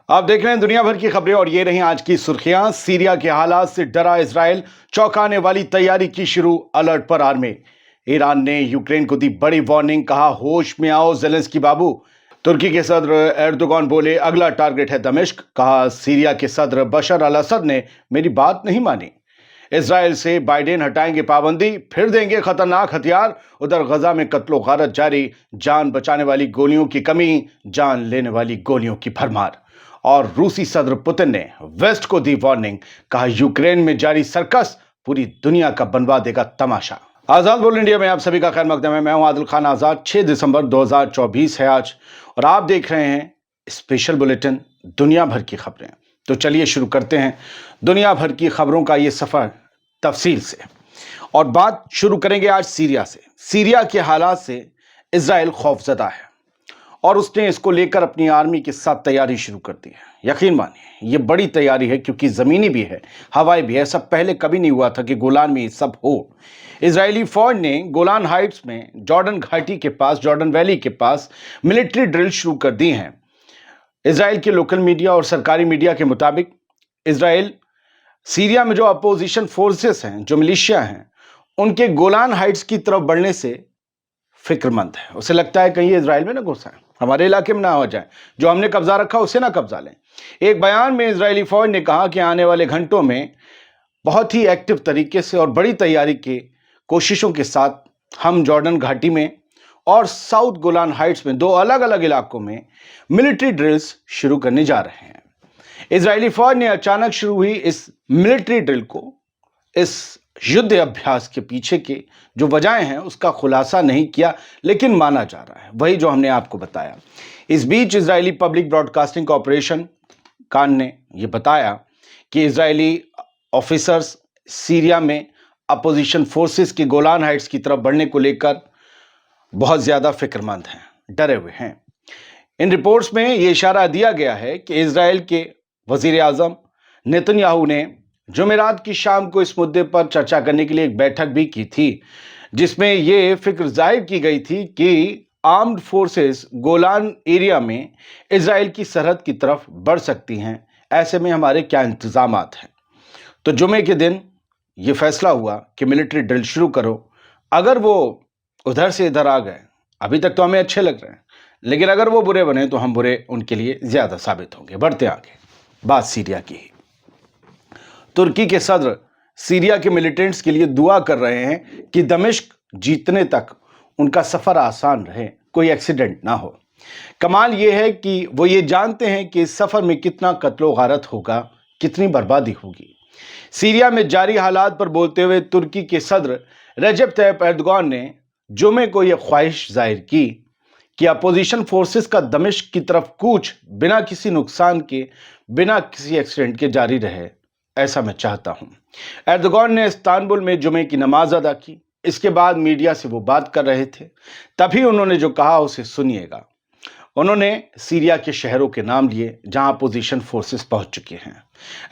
आप देख रहे हैं दुनिया भर की खबरें और ये रही आज की सुर्खियां। सीरिया के हालात से डरा इजराइल, चौंकाने वाली तैयारी की शुरू, अलर्ट पर आर्मी। ईरान ने यूक्रेन को दी बड़ी वार्निंग, कहा होश में आओ ज़ेलेंस्की बाबू। तुर्की के सदर एर्दोगान बोले अगला टारगेट है दमिश्क। कहा सीरिया के सदर बशर अल असद ने मेरी बात नहीं मानी। इजराइल से बाइडेन हटाएंगे पाबंदी, फिर देंगे खतरनाक हथियार। उधर गजा में कत्लो गारत जारी, जान बचाने वाली गोलियों की कमी, जान लेने वाली गोलियों की भरमार। और रूसी सदर पुतिन ने वेस्ट को दी वार्निंग, कहा यूक्रेन में जारी सर्कस पूरी दुनिया का बनवा देगा तमाशा। आजाद बोल इंडिया में आप सभी का खैर मकदम है। मैं हूं आदिल खान आजाद। 6 दिसंबर 2024 है आज और आप देख रहे हैं स्पेशल बुलेटिन दुनिया भर की खबरें। तो चलिए शुरू करते हैं दुनिया भर की खबरों का ये सफर तफसील से। और बात शुरू करेंगे आज सीरिया से। सीरिया के हालात से इजराइल खौफजदा है और उसने इसको लेकर अपनी आर्मी के साथ तैयारी शुरू कर दी है। यकीन मानिए ये बड़ी तैयारी है, क्योंकि ज़मीनी भी है, हवाई भी है। सब पहले कभी नहीं हुआ था कि गोलान में ये सब हो। इजरायली फौज ने गोलान हाइट्स में जॉर्डन घाटी के पास, जॉर्डन वैली के पास मिलिट्री ड्रिल शुरू कर दी हैं। इजराइल के लोकल मीडिया और सरकारी मीडिया के मुताबिक इजराइल सीरिया में जो अपोजिशन फोर्सेस हैं, जो मिलिशिया हैं, उनके गोलान हाइट्स की तरफ बढ़ने से फिक्रमंद है। उसे लगता है कहीं इजराइल में ना घुस आए, हमारे इलाके में ना हो जाए, जो हमने कब्जा रखा उसे ना कब्जा लें। एक बयान में इजरायली फौज ने कहा कि आने वाले घंटों में बहुत ही एक्टिव तरीके से और बड़ी तैयारी की कोशिशों के साथ हम जॉर्डन घाटी में और साउथ गोलान हाइट्स में 2 अलग अलग इलाकों में मिलिट्री ड्रिल्स शुरू करने जा रहे हैं। इजरायली फौज ने अचानक शुरू हुई इस मिलिट्री ड्रिल को, इस युद्ध अभ्यास के पीछे के जो वजहें हैं उसका खुलासा नहीं किया, लेकिन माना जा रहा है वही जो हमने आपको बताया। इस बीच इजरायली पब्लिक ब्रॉडकास्टिंग कॉरपोरेशन कान ने यह बताया कि इजरायली ऑफिसर्स सीरिया में अपोजिशन फोर्सेस के गोलान हाइट्स की तरफ बढ़ने को लेकर बहुत ज़्यादा फिक्रमंद हैं, डरे हुए हैं। इन रिपोर्ट्स में यह इशारा दिया गया है कि इजराइल के वजीर आजम नेतन्याहू ने जुमेरात की शाम को इस मुद्दे पर चर्चा करने के लिए एक बैठक भी की थी, जिसमें यह फिक्र जाहिर की गई थी कि आर्म्ड फोर्सेस गोलान एरिया में इजराइल की सरहद की तरफ बढ़ सकती हैं। ऐसे में हमारे क्या इंतजामात हैं। तो जुमे के दिन ये फैसला हुआ कि मिलिट्री ड्रिल शुरू करो। अगर वो उधर से इधर आ गए, अभी तक तो हमें अच्छे लग रहे हैं, लेकिन अगर वो बुरे बने तो हम बुरे उनके लिए ज़्यादा साबित होंगे। बढ़ते आगे, बात सीरिया की ही। तुर्की के सदर सीरिया के मिलिटेंट्स के लिए दुआ कर रहे हैं कि दमिश्क जीतने तक उनका सफ़र आसान रहे, कोई एक्सीडेंट ना हो। कमाल यह है कि वो ये जानते हैं कि इस सफ़र में कितना कत्लो गारत होगा, कितनी बर्बादी होगी। सीरिया में जारी हालात पर बोलते हुए तुर्की के सदर रजब तैयप एर्दोगान ने जुमे को यह ख्वाहिश जाहिर की कि अपोजिशन फोर्सेस का दमिश्क की तरफ कूच बिना किसी नुकसान के, बिना किसी एक्सीडेंट के जारी रहे, ऐसा मैं चाहता हूं। एर्दोगान ने इस्तांबुल में जुमे की नमाज अदा की। इसके बाद मीडिया से वो बात कर रहे थे, तभी उन्होंने जो कहा उसे सुनिएगा। उन्होंने सीरिया के शहरों के नाम लिए जहां अपोजिशन फोर्सेस पहुंच चुके हैं।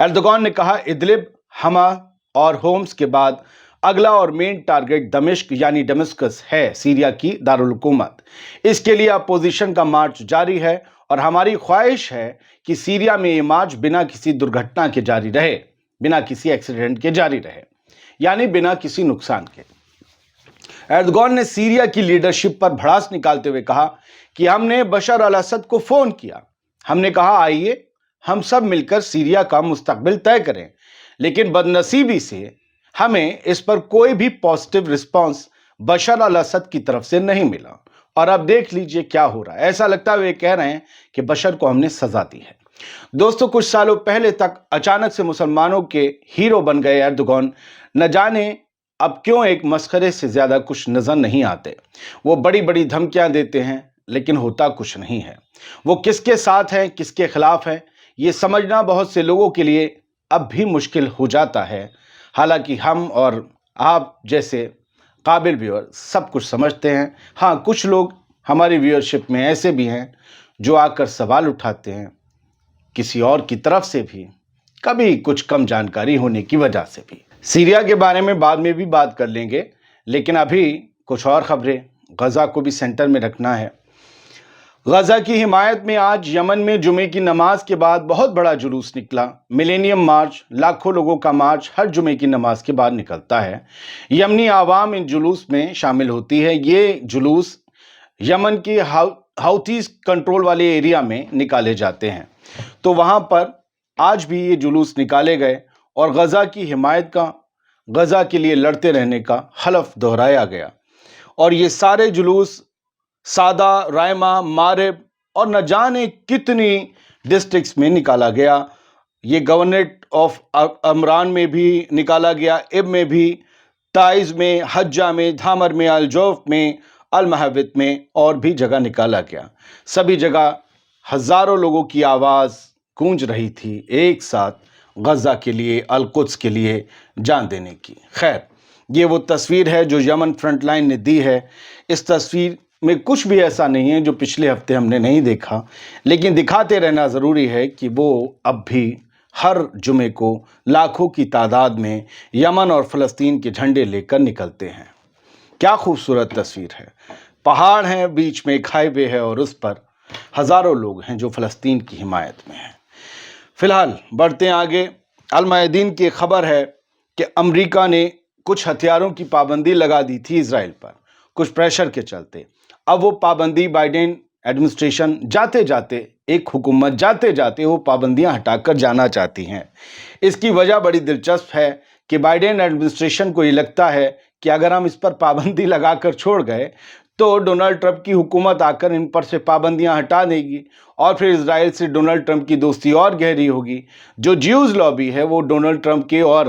एर्दोगान ने कहा इदलिब, हमा और होम्स के बाद अगला और मेन टारगेट दमिश्क यानी दमिश्कस है, सीरिया की दारुल हुकूमत। इसके लिए अपोजिशन का मार्च जारी है और हमारी ख्वाहिश है कि सीरिया में ये मार्च बिना किसी दुर्घटना के जारी रहे, बिना किसी एक्सीडेंट के जारी रहे, यानी बिना किसी नुकसान के। एर्दोगान ने सीरिया की लीडरशिप पर भड़ास निकालते हुए कहा कि हमने बशर अल असद को फोन किया। हमने कहा आइए हम सब मिलकर सीरिया का मुस्तकबिल तय करें, लेकिन बदनसीबी से हमें इस पर कोई भी पॉजिटिव रिस्पांस बशर अल असद की तरफ से नहीं मिला। और अब देख लीजिए क्या हो रहा है। ऐसा लगता है वे कह रहे हैं कि बशर को हमने सजा दी है। दोस्तों, कुछ सालों पहले तक अचानक से मुसलमानों के हीरो बन गए एर्दोगान, न जाने अब क्यों एक मस्खरे से ज्यादा कुछ नजर नहीं आते। वो बड़ी बड़ी धमकियां देते हैं, लेकिन होता कुछ नहीं है। वो किसके साथ हैं, किसके खिलाफ हैं, ये समझना बहुत से लोगों के लिए अब भी मुश्किल हो जाता है। हालांकि हम और आप जैसे काबिल व्यूअर सब कुछ समझते हैं। हाँ, कुछ लोग हमारी व्यूअरशिप में ऐसे भी हैं जो आकर सवाल उठाते हैं, किसी और की तरफ से भी, कभी कुछ कम जानकारी होने की वजह से भी। सीरिया के बारे में बाद में भी बात कर लेंगे, लेकिन अभी कुछ और खबरें, गजा को भी सेंटर में रखना है। غزہ کی حمایت میں آج یمن میں جمعے کی نماز کے بعد بہت بڑا جلوس نکلا۔ ملینیم مارچ، لاکھوں لوگوں کا مارچ ہر جمعے کی نماز کے بعد نکلتا ہے۔ یمنی عوام ان جلوس میں شامل ہوتی ہے۔ یہ جلوس یمن کی ہاؤتھیز کنٹرول والے ایریا میں نکالے جاتے ہیں، تو وہاں پر آج بھی یہ جلوس نکالے گئے اور غزہ کی حمایت کا، غزہ کے لیے لڑتے رہنے کا حلف دہرایا گیا۔ اور یہ سارے جلوس سادہ، رائمہ، مارب اور نہ جانے کتنی ڈسٹرکٹس میں نکالا گیا۔ یہ گورنریٹ آف عمران میں بھی نکالا گیا، اب میں بھی، تائز میں، حجہ میں، دھامر میں، الجوف میں، المحوت میں اور بھی جگہ نکالا گیا۔ سبھی جگہ ہزاروں لوگوں کی آواز گونج رہی تھی ایک ساتھ غزہ کے لیے، القدس کے لیے جان دینے کی۔ خیر، یہ وہ تصویر ہے جو یمن فرنٹ لائن نے دی ہے۔ اس تصویر میں کچھ بھی ایسا نہیں ہے جو پچھلے ہفتے ہم نے نہیں دیکھا، لیکن دکھاتے رہنا ضروری ہے کہ وہ اب بھی ہر جمعے کو لاکھوں کی تعداد میں یمن اور فلسطین کے جھنڈے لے کر نکلتے ہیں۔ کیا خوبصورت تصویر ہے۔ پہاڑ ہیں، بیچ میں ایک ہائی وے ہے اور اس پر ہزاروں لوگ ہیں جو فلسطین کی حمایت میں ہیں۔ فی الحال بڑھتے ہیں آگے۔ المیادین کی خبر ہے کہ امریکہ نے کچھ ہتھیاروں کی پابندی لگا دی تھی اسرائیل پر، کچھ پریشر کے چلتے۔ اب وہ پابندی بائیڈن ایڈمنسٹریشن جاتے جاتے، ایک حکومت جاتے جاتے وہ پابندیاں ہٹا کر جانا چاہتی ہیں۔ اس کی وجہ بڑی دلچسپ ہے کہ بائیڈن ایڈمنسٹریشن کو یہ لگتا ہے کہ اگر ہم اس پر پابندی لگا کر چھوڑ گئے تو ڈونلڈ ٹرمپ کی حکومت آ کر ان پر سے پابندیاں ہٹا دے گی اور پھر اسرائیل سے ڈونلڈ ٹرمپ کی دوستی اور گہری ہوگی۔ جو جیوز لابی ہے وہ ڈونلڈ ٹرمپ کے اور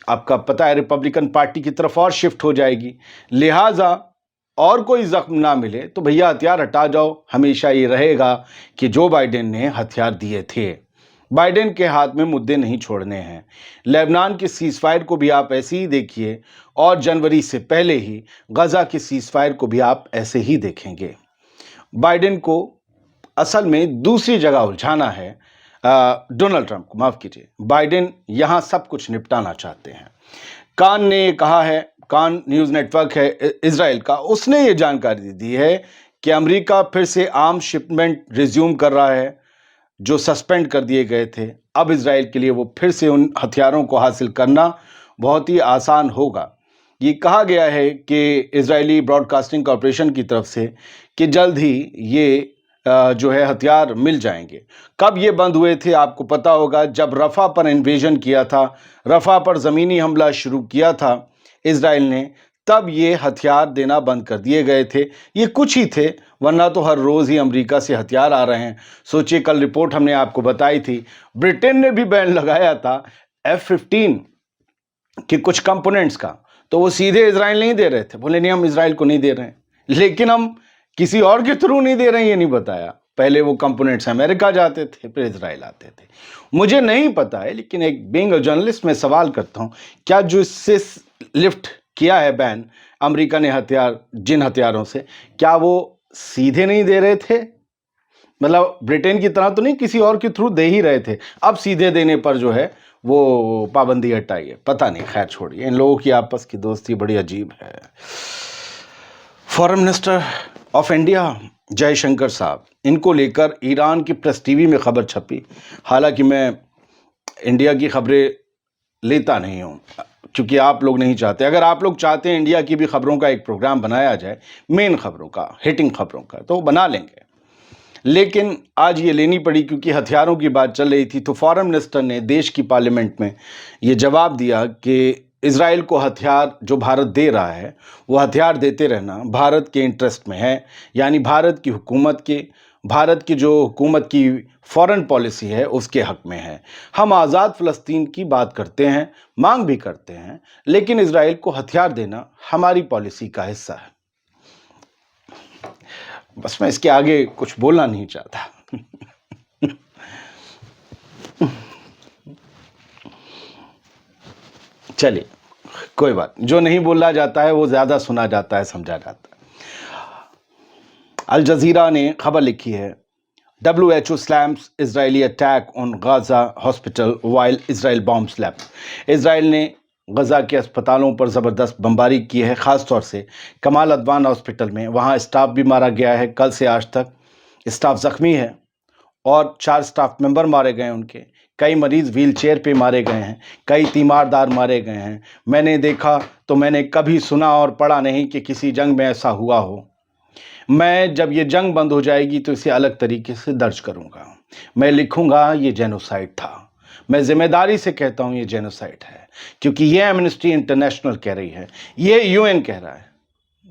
آپ کا پتہ ہے ریپبلکن پارٹی کی طرف اور شفٹ ہو جائے گی۔ لہٰذا اور کوئی زخم نہ ملے تو بھیا ہتھیار ہٹا جاؤ۔ ہمیشہ یہ رہے گا کہ جو بائیڈن نے ہتھیار دیے تھے، بائیڈن کے ہاتھ میں مدے نہیں چھوڑنے ہیں۔ لیبنان کے سیز فائر کو بھی آپ ایسے ہی دیکھیے اور جنوری سے پہلے ہی غزہ کے سیز فائر کو بھی آپ ایسے ہی دیکھیں گے۔ بائیڈن کو اصل میں دوسری جگہ الجھانا ہے، ڈونلڈ ٹرمپ کو معاف کیجیے، بائیڈن یہاں سب کچھ نپٹانا چاہتے ہیں۔ کان نے یہ کہا ہے، کان نیوز نیٹ ورک ہے اسرائیل کا، اس نے یہ جانکاری دی ہے کہ امریکہ پھر سے آرم شپمنٹ ریزیوم کر رہا ہے جو سسپینڈ کر دیے گئے تھے۔ اب اسرائیل کے لیے وہ پھر سے ان ہتھیاروں کو حاصل کرنا بہت ہی آسان ہوگا۔ یہ کہا گیا ہے کہ اسرائیلی براڈ کاسٹنگ کارپوریشن کی طرف سے کہ جلد ہی یہ جو ہے ہتھیار مل جائیں گے۔ کب یہ بند ہوئے تھے آپ کو پتا ہوگا، جب رفح پر انویژن کیا تھا، رفح پر زمینی حملہ شروع کیا تھا اسرائیل نے، تب یہ ہتھیار دینا بند کر دیے گئے تھے۔ یہ کچھ ہی تھے، ورنہ تو ہر روز ہی امریکہ سے ہتھیار آ رہے ہیں۔ سوچئے کل رپورٹ ہم نے آپ کو بتائی تھی، برٹن نے بھی بین لگایا تھا F-15 کے کچھ کمپوننٹس کا، تو وہ سیدھے اسرائیل نہیں دے رہے تھے، بولے نہیں ہم اسرائیل کو نہیں دے رہے ہیں، لیکن ہم کسی اور کے تھرو نہیں دے رہے ہیں، یہ نہیں بتایا۔ پہلے وہ کمپوننٹس امریکہ جاتے تھے، پھر اسرائیل آتے تھے۔ مجھے نہیں پتا ہے، لیکن ایک بینگ اے جرنلسٹ میں سوال کرتا ہوں، کیا جو اس سے لفٹ کیا ہے بین امریکہ نے ہتھیار، جن ہتھیاروں سے، کیا وہ سیدھے نہیں دے رہے تھے؟ مطلب برٹن کی طرح تو نہیں، کسی اور کے تھرو دے ہی رہے تھے، اب سیدھے دینے پر جو ہے وہ پابندی ہٹائی ہے، پتہ نہیں، خیر چھوڑیے، ان لوگوں کی آپس کی دوستی بڑی عجیب ہے۔ فارن منسٹر آف انڈیا جے شنکر صاحب، ان کو لے کر ایران کی پریس ٹی وی میں خبر چھپی، حالانکہ میں انڈیا کی خبریں لیتا نہیں ہوں کیونکہ آپ لوگ نہیں چاہتے۔ اگر آپ لوگ چاہتے ہیں انڈیا کی بھی خبروں کا ایک پروگرام بنایا جائے، مین خبروں کا، ہٹنگ خبروں کا، تو بنا لیں گے، لیکن آج یہ لینی پڑی کیونکہ ہتھیاروں کی بات چل رہی تھی۔ تو فارن منسٹر نے دیش کی پارلیمنٹ میں یہ جواب دیا کہ اسرائیل کو ہتھیار جو بھارت دے رہا ہے وہ ہتھیار دیتے رہنا بھارت کے انٹرسٹ میں ہے، یعنی بھارت کی حکومت کے، بھارت کی جو حکومت کی فارن پالیسی ہے اس کے حق میں ہے۔ ہم آزاد فلسطین کی بات کرتے ہیں، مانگ بھی کرتے ہیں، لیکن اسرائیل کو ہتھیار دینا ہماری پالیسی کا حصہ ہے۔ بس میں اس کے آگے کچھ بولنا نہیں چاہتا۔ چلیے کوئی بات، جو نہیں بولا جاتا ہے وہ زیادہ سنا جاتا ہے، سمجھا جاتا ہے۔ الجزیرہ نے خبر لکھی ہے، WHO slams Israeli attack on Gaza hospital while Israel bombs lab۔ اسرائیل نے غزہ کے اسپتالوں پر زبردست بمباری کی ہے، خاص طور سے کمال عدوان ہاسپٹل میں، وہاں اسٹاف بھی مارا گیا ہے کل سے آج تک۔ स्टाफ जख्मी है और 4 स्टाफ मेंबर मारे गए हैं उनके, कई मरीज व्हील चेयर पे मारे गए हैं, कई तीमारदार मारे गए हैं। मैंने देखा तो मैंने कभी सुना और पढ़ा नहीं कि किसी जंग में ऐसा हुआ हो। मैं जब ये जंग बंद हो जाएगी तो इसे अलग तरीके से दर्ज करूंगा। मैं लिखूंगा ये जेनोसाइड था। मैं जिम्मेदारी से कहता हूं ये जेनोसाइड है, क्योंकि ये एमनेस्टी इंटरनेशनल कह रही है, ये यूएन कह रहा है,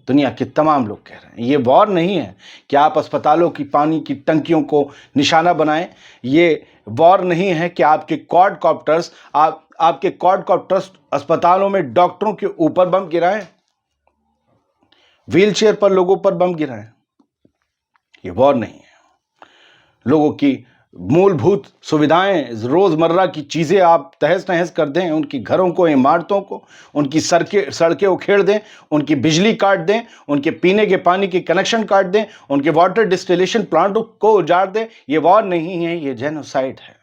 दुनिया के तमाम लोग कह रहे हैं। ये वॉर नहीं है कि आप अस्पतालों की पानी की टंकियों को निशाना बनाएं। ये वॉर नहीं है कि आपके क्वाडकॉप्टर्स आपके क्वाडकॉप्टर्स अस्पतालों में डॉक्टरों के ऊपर बम गिराएं, व्हील चेयर पर लोगों पर बम गिराएं। ये वॉर नहीं है। लोगों की मूलभूत सुविधाएं, रोजमर्रा की चीजें आप तहस नहस कर दें, उनकी घरों को, इमारतों को, उनकी सड़कें उखेड़ दें, उनकी बिजली काट दें, उनके पीने के पानी के कनेक्शन काट दें, उनके वाटर डिस्टिलेशन प्लांट को उजाड़ दें। ये वॉर नहीं है, ये जेनोसाइड है।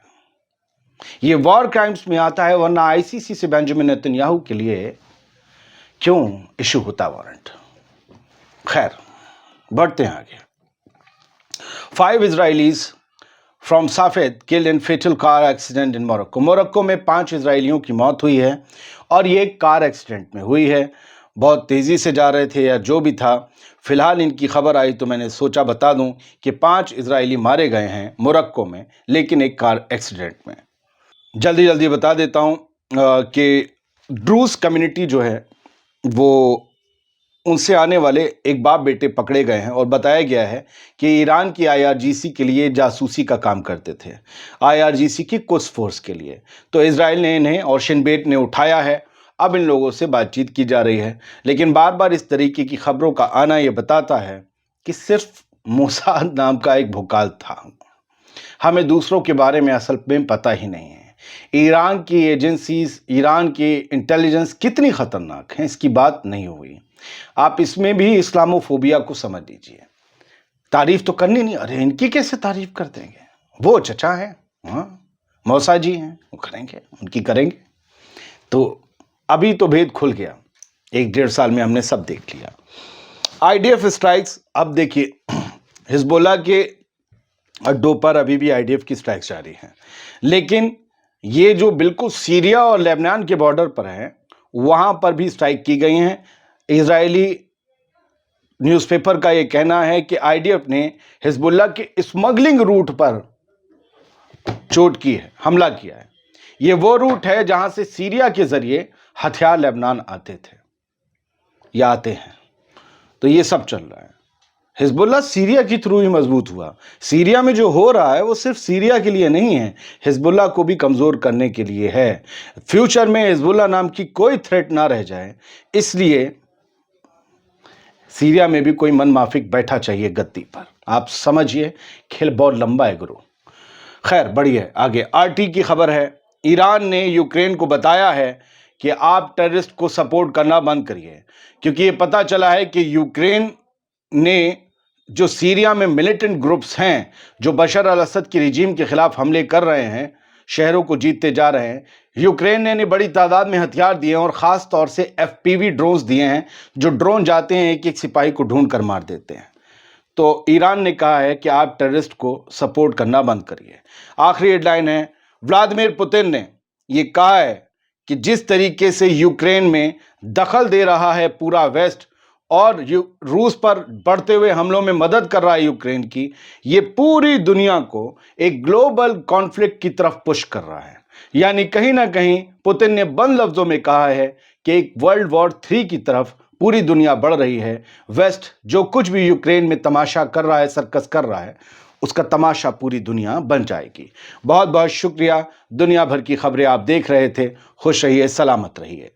ये वॉर क्राइम्स में आता है, वरना आईसीसी से बेंजामिन नेतन्याहू के लिए क्यों इशू होता वारंट। खैर, बढ़ते हैं आगे। 5 Israelis from Safed killed in fatal car accident in Morocco. Morocco में 5 इजरायलियों की मौत हुई है और ये कार एक्सीडेंट में हुई है। बहुत तेज़ी से जा रहे थे या जो भी था। फिलहाल इनकी खबर आई तो मैंने सोचा बता दूं कि 5 इजरायली मारे गए हैं मोरक्को में, लेकिन एक कार एक्सीडेंट में। जल्दी जल्दी बता देता हूं कि ड्रूज कम्युनिटी जो है वो, उनसे आने वाले एक बाप बेटे पकड़े गए हैं और बताया गया है कि ईरान की आईआरजीसी के लिए जासूसी का काम करते थे, आईआरजीसी की कुछ फोर्स के लिए। तो इजराइल ने इन्हें और शिन बेट ने उठाया है। अब इन लोगों से बातचीत की जा रही है, लेकिन बार बार इस तरीके की खबरों का आना यह बताता है कि सिर्फ मोसाद नाम का एक भूकाल था। हमें दूसरों के बारे में असल में पता ही नहीं है। ईरान की एजेंसीज, ईरान की इंटेलिजेंस कितनी खतरनाक है, इसकी बात नहीं हुई। आप इसमें भी इस्लामोफोबिया को समझ लीजिए। तारीफ तो करनी नहीं, अरे इनकी कैसे तारीफ कर देंगे, वो चचा है, हाँ मौसा जी हैं, वो करेंगे, उनकी करेंगे। तो अभी तो भेद खुल गया, 1-1.5 साल में हमने सब देख लिया। आईडीएफ स्ट्राइक्स, अब देखिए हिजबुल्लाह के अड्डों पर अभी भी आईडीएफ की स्ट्राइक्स जारी हैं, लेकिन ये जो बिल्कुल सीरिया और लेबनान के बॉर्डर पर है, वहां पर भी स्ट्राइक की गई हैं। इजरायली न्यूज़पेपर का ये कहना है कि आईडीएफ ने हिजबुल्लाह के स्मगलिंग रूट पर चोट की है, हमला किया है। ये वो रूट है जहां से सीरिया के जरिए हथियार लेबनान आते थे या आते हैं। तो ये सब चल रहा है। हिजबुल्लाह सीरिया के थ्रू ही मजबूत हुआ। सीरिया में जो हो रहा है वो सिर्फ सीरिया के लिए नहीं है, हिजबुल्लाह को भी कमज़ोर करने के लिए है। फ्यूचर में हिजबुल्लाह नाम की कोई थ्रेट ना रह जाए, इसलिए सीरिया में भी कोई मन माफिक बैठा चाहिए गद्दी पर। आप समझिए, खेल बहुत लंबा है गुरु। खैर बढ़िए, आगे आरटी की खबर है। ईरान ने यूक्रेन को बताया है कि आप टेररिस्ट को सपोर्ट करना बंद करिए, क्योंकि ये पता चला है कि यूक्रेन ने जो सीरिया में मिलिटेंट ग्रुप्स हैं जो बशर अल असद की रिजीम के खिलाफ हमले कर रहे हैं, शहरों को जीतते जा रहे हैं, यूक्रेन ने बड़ी तादाद में हथियार दिए हैं और ख़ास तौर से एफपीवी ड्रोन्स दिए हैं, जो ड्रोन जाते हैं एक एक सिपाही को ढूंढ कर मार देते हैं। तो ईरान ने कहा है कि आप टेररिस्ट को सपोर्ट करना बंद करिए। आखिरी हेडलाइन है, व्लादिमीर पुतिन ने ये कहा है कि जिस तरीके से यूक्रेन में दखल दे रहा है पूरा वेस्ट और रूस पर बढ़ते हुए हमलों में मदद कर रहा है यूक्रेन की, ये पूरी दुनिया को एक ग्लोबल कॉन्फ्लिक्ट की तरफ पुश कर रहा है। यानी कहीं ना कहीं पुतिन ने बंद लफ्जों में कहा है कि एक वर्ल्ड वॉर 3 की तरफ पूरी दुनिया बढ़ रही है। वेस्ट जो कुछ भी यूक्रेन में तमाशा कर रहा है, सर्कस कर रहा है, उसका तमाशा पूरी दुनिया बन जाएगी। बहुत बहुत शुक्रिया। दुनिया भर की खबरें आप देख रहे थे। खुश रहिए, सलामत रहिए।